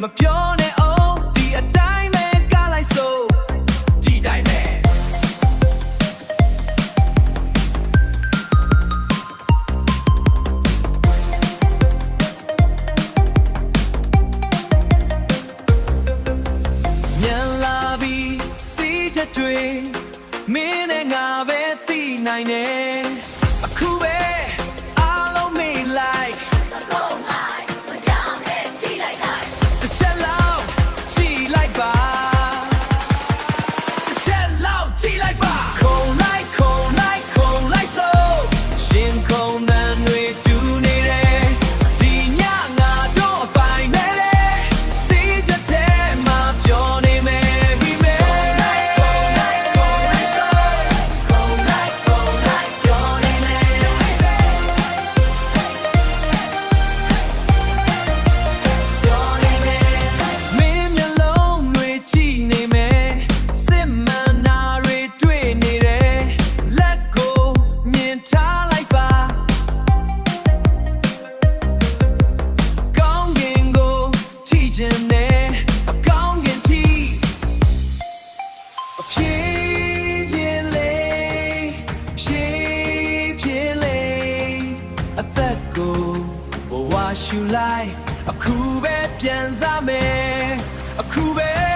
မပြောနဲ့အောင်ဒီအတိုင်းပဲကားလိုက်စို့ဒီတိုင်းပဲမြန်လာပြီးစီးချက်တွေမင်းနဲ့ငါပဲသိနိုင်တယ်အခုပဲအားလုံးမေးလိုက် အသက်ကိုဘဝရှူလိုက်အခုပဲပြန်စားမယ်အခုပဲ